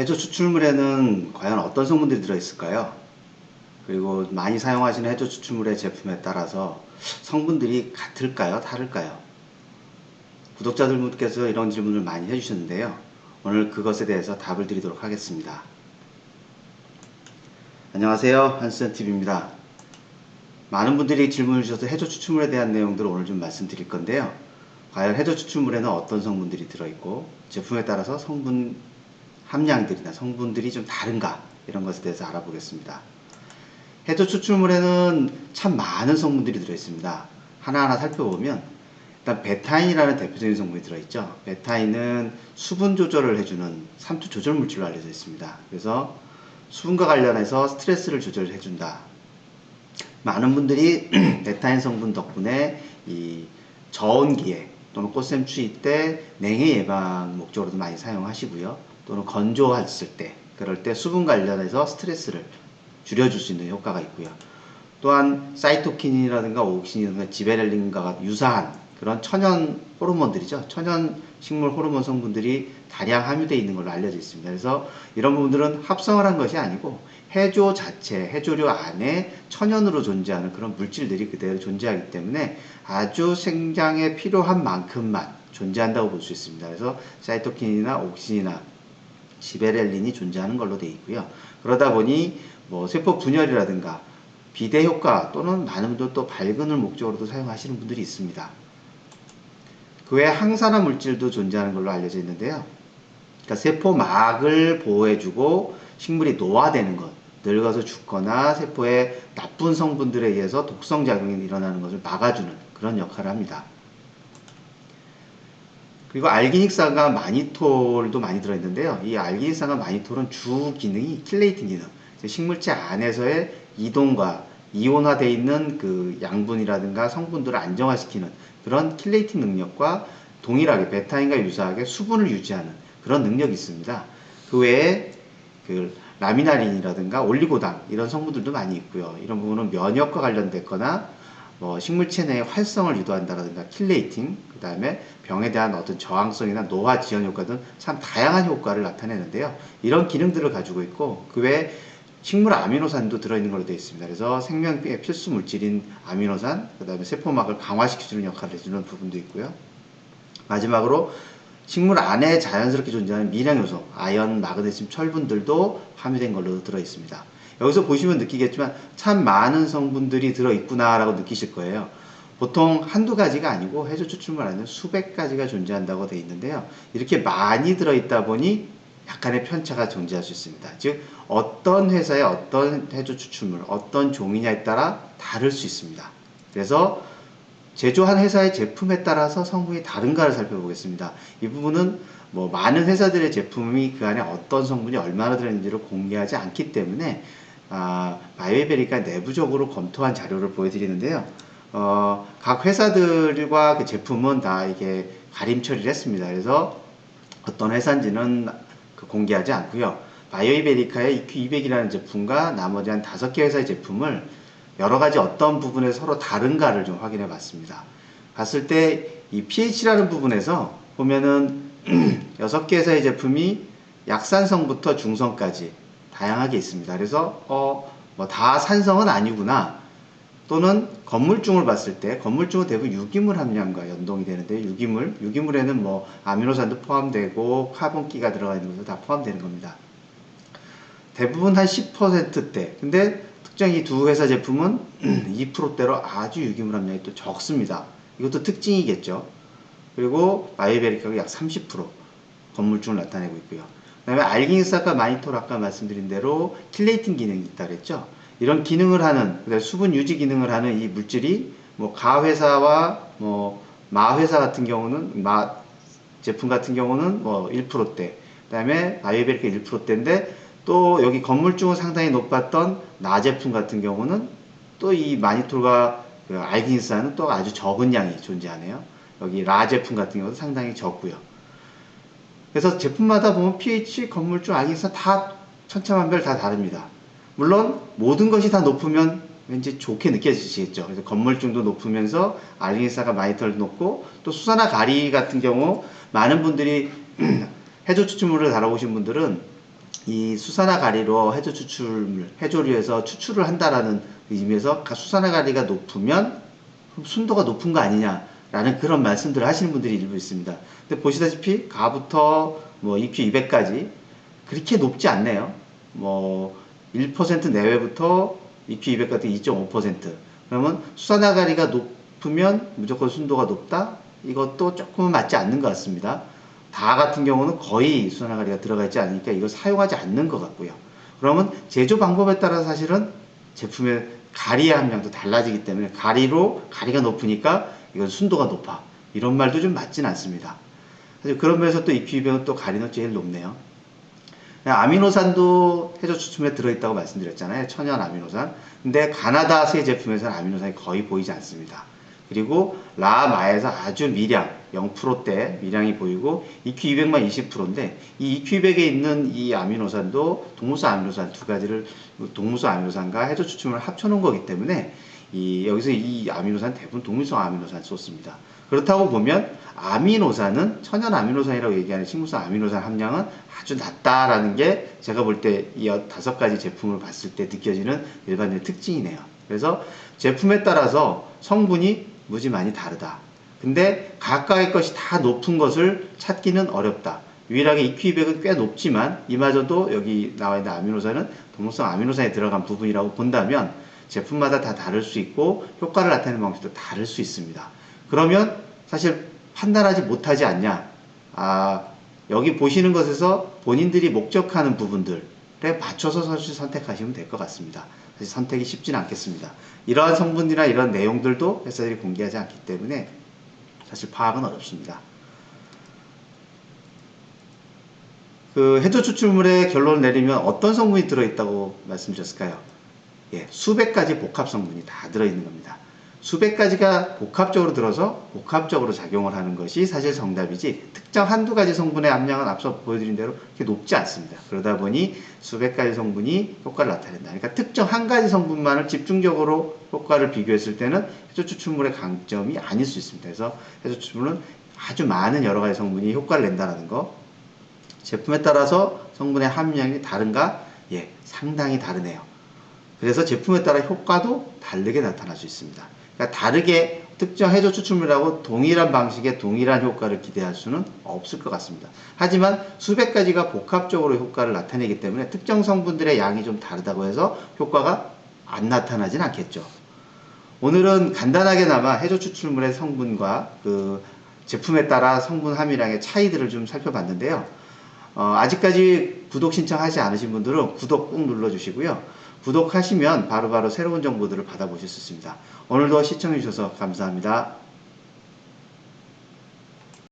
해조 추출물에는 과연 어떤 성분들이 들어있을까요? 그리고 많이 사용하시는 해조 추출물의 제품에 따라서 성분들이 같을까요? 다를까요? 구독자들분께서 이런 질문을 많이 해주셨는데요. 오늘 그것에 대해서 답을 드리도록 하겠습니다. 안녕하세요. 한스전TV입니다. 많은 분들이 질문을 주셔서 해조 추출물에 대한 내용들을 오늘 좀 말씀드릴 건데요. 과연 해조 추출물에는 어떤 성분들이 들어있고 제품에 따라서 성분 함량들이나 성분들이 좀 다른가, 이런 것에 대해서 알아보겠습니다. 해조 추출물에는 참 많은 성분들이 들어있습니다. 하나하나 살펴보면 일단 베타인이라는 대표적인 성분이 들어있죠. 베타인은 수분 조절을 해주는 삼투 조절 물질로 알려져 있습니다. 그래서 수분과 관련해서 스트레스를 조절해준다. 많은 분들이 베타인 성분 덕분에 이 저온기에 또는 꽃샘추위 때 냉해 예방 목적으로도 많이 사용하시고요. 또는 건조했을 때, 그럴 때 수분 관련해서 스트레스를 줄여줄 수 있는 효과가 있고요. 또한 사이토킨이라든가 옥신이라든가 지베렐린과 유사한 그런 천연 호르몬들이죠. 천연 식물 호르몬 성분들이 다량 함유되어 있는 걸로 알려져 있습니다. 그래서 이런 부분들은 합성을 한 것이 아니고 해조 자체, 해조류 안에 천연으로 존재하는 그런 물질들이 그대로 존재하기 때문에 아주 생장에 필요한 만큼만 존재한다고 볼 수 있습니다. 그래서 사이토킨이나 옥신이나 지베렐린이 존재하는 걸로 되어 있고요. 그러다 보니 뭐 세포 분열이라든가 비대 효과 또는 많은 분들 또 발근을 목적으로도 사용하시는 분들이 있습니다. 그 외에 항산화 물질도 존재하는 걸로 알려져 있는데요. 그러니까 세포막을 보호해주고 식물이 노화되는 것, 늙어서 죽거나 세포에 나쁜 성분들에 의해서 독성작용이 일어나는 것을 막아주는 그런 역할을 합니다. 그리고 알기닉산과 마니톨도 많이 들어있는데요. 이 알기닉산과 마니톨은 주 기능이 킬레이팅 기능, 식물체 안에서의 이동과 이온화되어 있는 그 양분이라든가 성분들을 안정화시키는 그런 킬레이팅 능력과 동일하게 베타인과 유사하게 수분을 유지하는 그런 능력이 있습니다. 그 외에 그 라미나린이라든가 올리고당 이런 성분들도 많이 있고요. 이런 부분은 면역과 관련됐거나 뭐 식물체 내의 활성을 유도한다라든가 킬레이팅, 그 다음에 병에 대한 어떤 저항성이나 노화 지연 효과 등 참 다양한 효과를 나타내는데요. 이런 기능들을 가지고 있고 그 외에 식물 아미노산도 들어있는 걸로 되어 있습니다. 그래서 생명의 필수 물질인 아미노산, 그 다음에 세포막을 강화시켜주는 역할을 해주는 부분도 있고요. 마지막으로 식물 안에 자연스럽게 존재하는 미량요소, 아연, 마그네슘, 철분들도 함유된 걸로 들어있습니다. 여기서 보시면 느끼겠지만 참 많은 성분들이 들어있구나 라고 느끼실 거예요. 보통 한두 가지가 아니고 해조 추출물 안에 수백 가지가 존재한다고 되어 있는데요. 이렇게 많이 들어있다 보니 약간의 편차가 존재할 수 있습니다. 즉 어떤 회사의 어떤 해조 추출물, 어떤 종이냐에 따라 다를 수 있습니다. 그래서 제조한 회사의 제품에 따라서 성분이 다른가를 살펴보겠습니다. 이 부분은 뭐 많은 회사들의 제품이 그 안에 어떤 성분이 얼마나 들어있는지를 공개하지 않기 때문에 바이오베리가 내부적으로 검토한 자료를 보여드리는데요. 각 회사들과 그 제품은 다 이게 가림 처리를 했습니다. 그래서 어떤 회사인지는 공개하지 않고요. 바이오베리카의 EQ200이라는 제품과 나머지 한 5개 회사의 제품을 여러 가지 어떤 부분에 서로 다른가를 좀 확인해 봤습니다. 봤을 때 이 pH라는 부분에서 보면은 6개 회사의 제품이 약산성부터 중성까지 다양하게 있습니다. 그래서 뭐 다 산성은 아니구나, 또는 건물중을 봤을 때 건물중은 대부분 유기물 함량과 연동이 되는데 유기물에는 뭐 아미노산도 포함되고 카본기가 들어가 있는 것도 다 포함되는 겁니다. 대부분 한 10%대. 근데 특정 이 두 회사 제품은 2%대로 아주 유기물 함량이 또 적습니다. 이것도 특징이겠죠. 그리고 바이오베리카가 약 30% 건물중을 나타내고 있고요. 그 다음에 알기닉산과 마니톨 아까 말씀드린 대로 킬레이팅 기능이 있다 그랬죠. 이런 기능을 하는, 수분 유지 기능을 하는 이 물질이 뭐 가회사와 뭐 마회사 같은 경우는 제품 같은 경우는 뭐 1%대, 그 다음에 바이오베리카 1%대인데 또 여기 건물중은 상당히 높았던 나 제품 같은 경우는 또 이 마니톨과 그 알기닉산은 또 아주 적은 양이 존재하네요. 여기 라 제품 같은 경우도 상당히 적고요. 그래서 제품마다 보면 pH, 건물중, 알기닉산 다 천차만별 다 다릅니다. 물론 모든 것이 다 높으면 왠지 좋게 느껴지시겠죠. 그래서 건물중도 높으면서 알기닉산과 마니톨도 높고, 또 수산화 가리 같은 경우 많은 분들이 해조 추출물을 다뤄보신 분들은 이 수산화 가리로 해조 추출물, 해조류에서 추출을 한다라는 의미에서 수산화 가리가 높으면 순도가 높은 거 아니냐라는 그런 말씀들을 하시는 분들이 일부 있습니다. 근데 보시다시피 가부터 뭐 EQ200까지 그렇게 높지 않네요. 뭐 1% 내외부터 EQ200 같은 2.5%. 그러면 수산화 가리가 높으면 무조건 순도가 높다? 이것도 조금은 맞지 않는 것 같습니다. 다 같은 경우는 거의 수산화 가리가 들어가 있지 않으니까 이걸 사용하지 않는 것 같고요. 그러면 제조 방법에 따라 사실은 제품의 가리의 함량도 달라지기 때문에 가리가 높으니까 이건 순도가 높아. 이런 말도 좀 맞진 않습니다. 사실 그런 면에서 또 EQ200은 또 가리는 제일 높네요. 아미노산도 해조 추출물에 들어있다고 말씀드렸잖아요. 천연 아미노산. 근데 가나다세 제품에서는 아미노산이 거의 보이지 않습니다. 그리고 라마에서 아주 미량, 0%대 미량이 보이고 EQ200만 20%인데 이 EQ200에 있는 이 아미노산도 동물성 아미노산 두 가지를 동물성 아미노산과 해조 추출물을 합쳐놓은 거기 때문에 여기서 이 아미노산 대부분 동물성 아미노산 소스입니다. 그렇다고 보면 아미노산은 천연 아미노산이라고 얘기하는 식물성 아미노산 함량은 아주 낮다라는 게 제가 볼 때 이 5가지 제품을 봤을 때 느껴지는 일반적인 특징이네요. 그래서 제품에 따라서 성분이 무지 많이 다르다. 근데 각각의 것이 다 높은 것을 찾기는 어렵다. 유일하게 EQ200은 꽤 높지만 이마저도 여기 나와 있는 아미노산은 동물성 아미노산에 들어간 부분이라고 본다면 제품마다 다 다를 수 있고 효과를 나타내는 방식도 다를 수 있습니다. 그러면 사실 판단하지 못하지 않냐. 여기 보시는 것에서 본인들이 목적하는 부분들에 맞춰서 사실 선택하시면 될 것 같습니다. 사실 선택이 쉽지는 않겠습니다. 이러한 성분이나 이런 내용들도 회사들이 공개하지 않기 때문에 사실 파악은 어렵습니다. 그 해조 추출물의 결론을 내리면 어떤 성분이 들어있다고 말씀드렸을까요? 예, 수백 가지 복합 성분이 다 들어있는 겁니다. 수백 가지가 복합적으로 들어서 복합적으로 작용을 하는 것이 사실 정답이지 특정 한두 가지 성분의 함량은 앞서 보여드린 대로 그렇게 높지 않습니다. 그러다 보니 수백 가지 성분이 효과를 나타낸다. 그러니까 특정 한 가지 성분만을 집중적으로 효과를 비교했을 때는 해조 추출물의 강점이 아닐 수 있습니다. 그래서 해조 추출물은 아주 많은 여러 가지 성분이 효과를 낸다는 거. 제품에 따라서 성분의 함량이 다른가? 예, 상당히 다르네요. 그래서 제품에 따라 효과도 다르게 나타날 수 있습니다. 그러니까 다르게 특정 해조 추출물하고 동일한 방식의 동일한 효과를 기대할 수는 없을 것 같습니다. 하지만 수백 가지가 복합적으로 효과를 나타내기 때문에 특정 성분들의 양이 좀 다르다고 해서 효과가 안 나타나진 않겠죠. 오늘은 간단하게나마 해조 추출물의 성분과 그 제품에 따라 성분 함유량의 차이들을 좀 살펴봤는데요. 아직까지 구독 신청하지 않으신 분들은 구독 꾹 눌러주시고요. 구독하시면 바로바로 새로운 정보들을 받아보실 수 있습니다. 오늘도 시청해주셔서 감사합니다.